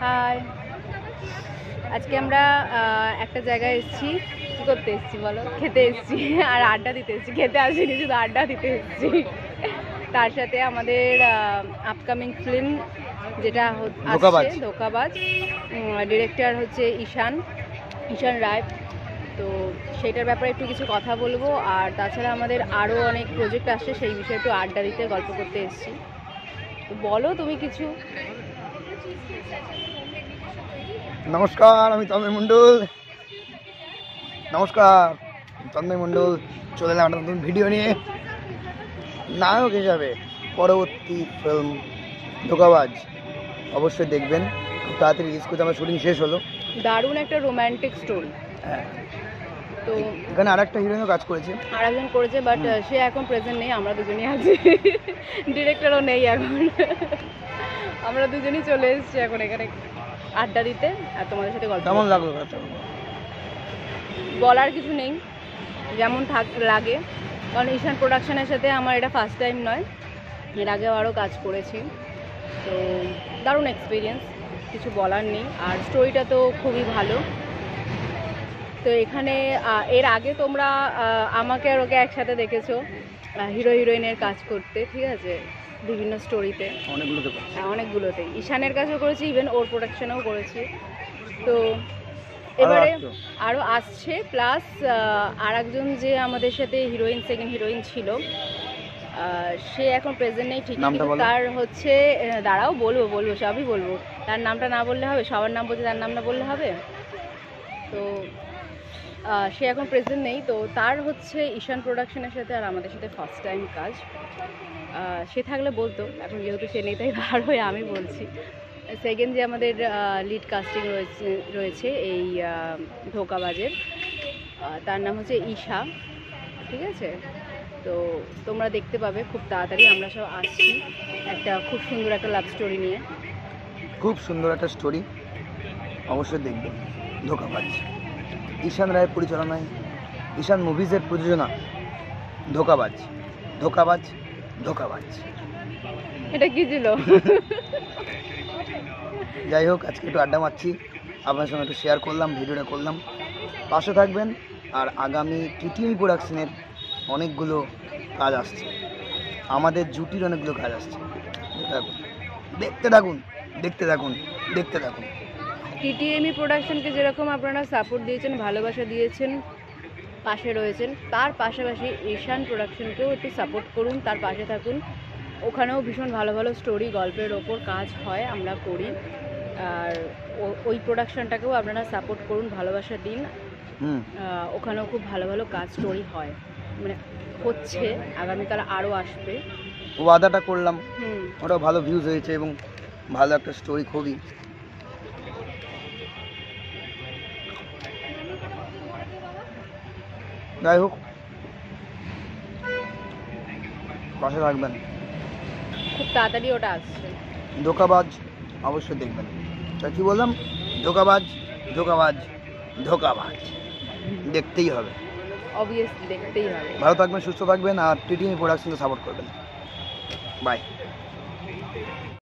High, আজকে আমরা একটা জায়গায় এসেছি। কী করতে এসেছি বলো? খেতে এসেছি আর আড্ডা দিতে এসেছি। খেতে আসিনি, শুধু আড্ডা দিতে এসেছি। তার সাথে আমাদের আপকামিং ফিল্ম যেটা আসছে ধোঁকাবাজ, ডিরেক্টর হচ্ছে ঈশান রায়। তো সেইটার ব্যাপারে একটু কিছু কথা বলবো। আর তাছাড়া আমাদের আরও অনেক প্রজেক্ট আসছে, সেই বিষয়ে একটু আড্ডা দিতে গল্প করতে এসেছি। তো বলো তুমি কিছু। নমস্কার, আমি তন্ময় মণ্ডল। চলে এলাম একটা নতুন ভিডিও নিয়ে। নায়ক হিসাবে পরবর্তী ফিল্ম ধোঁকাবাজ অবশ্যই দেখবেন। খুব তাড়াতাড়ি রিলিজ করতে আমার শুটিং শেষ হলো। দারুণ একটা রোম্যান্টিক স্টোরি। হ্যাঁ, তো এখানে আরেকটা হিরোইনও কাজ করেছে, আরেকজন করেছে, বাট সে এখন প্রেজেন্ট নেই। আমরা দুজনেই আছি, ডিরেক্টরও নেই এখন। আমরা দুজনেই চলে এসেছি এখন এখানে আড্ডা দিতে আর তোমাদের সাথে গল্প। কেমন লাগলো? বলার কিছু নেই, যেমন লাগে। কারণ ঈশান প্রোডাকশনের সাথে আমার এটা ফার্স্ট টাইম নয়, এর আগেও আরও কাজ করেছি। তো দারুণ এক্সপিরিয়েন্স, কিছু বলার নেই। আর স্টোরিটা তো খুবই ভালো। তো এখানে এর আগে তোমরা আমাকে আর ওকে একসাথে দেখেছো হিরো হিরোইনের কাজ করতে, ঠিক আছে, বিভিন্ন স্টোরিতে, অনেকগুলোতে। ঈশানের কাছেও করেছি, ইভেন ওর প্রোডাকশনেও করেছি। তো এবারে আরও আসছে। প্লাস আর একজন যে আমাদের সাথে সেকেন্ড হিরোইন ছিল, সে এখন প্রেজেন্ট নেই ঠিক, তার হচ্ছে দাঁড়াও বলবো সবই বলবো। তার নামটা না বললে হবে? সবার নাম বলছে, তার নাম না বললে হবে? তো সে এখন প্রেজেন্ট নেই। তো তার হচ্ছে ঈশান প্রোডাকশনের সাথে আর আমাদের সাথে ফার্স্ট টাইম কাজ। সে থাকলে বলতো, এখন যেহেতু সে নেই তাই বার হয়ে আমি বলছি। সেকেন্ড যে আমাদের লিড কাস্টিং রয়েছে এই ধোঁকাবাজের, তার নাম হচ্ছে ঈশা, ঠিক আছে। তো তোমরা দেখতে পাবে খুব তাড়াতাড়ি। আমরা সব আসছি একটা খুব সুন্দর একটা লাভ স্টোরি নিয়ে। খুব সুন্দর একটা স্টোরি, অবশ্যই দেখবেন ধোঁকাবাজ। ঈশান রায়ের পরিচালনায়, ঈশান মুভিজের প্রযোজনা, ধোঁকাবাজ। এটা কি ছিল? যাই হোক, আজকে একটু আড্ডা মারছি, আপনার সঙ্গে একটু শেয়ার করলাম, ভিডিওটা করলাম। পাশে থাকবেন। আর আগামী টিটিএমি প্রোডাকশনের অনেকগুলো কাজ আসছে, আমাদের জুটির অনেকগুলো কাজ আসছে। দেখতে থাকুন। টিটিএমি প্রোডাকশনকে যেরকম আপনারা সাপোর্ট দিয়েছেন, ভালোবাসা দিয়েছেন, পাশে রয়েছেন, তার পাশাপাশি ঈশান প্রোডাকশনকেও একটু সাপোর্ট করুন, তার পাশে থাকুন। ওখানেও ভীষণ ভালো ভালো স্টোরি, গল্পের ওপর কাজ হয়, আমরা করি। আর ওই প্রোডাকশনটাকেও আপনারা সাপোর্ট করুন, ভালোবাসা দিন। ওখানেও খুব ভালো ভালো কাজ, স্টোরি হয়, মানে হচ্ছে। আগামীকাল আরও আসবে, ওয়াদাটা করলাম। ওটাও ভালো ভিউজ হয়েছে এবং ভালো একটা স্টোরি খুবই। যাই হোক, পাশে থাকবেন। খুব তাড়াতাড়ি ওটা আসছে। ধোঁকাবাজ অবশ্যই দেখবেন। তা কি বললাম? ধোঁকাবাজ দেখতেই হবে, অবভিয়াসলি দেখতেই হবে। ভালো থাকবেন, সুস্থ থাকবেন, আর টিটিএমি প্রোডাকশনকে সাপোর্ট করবেন। বাই।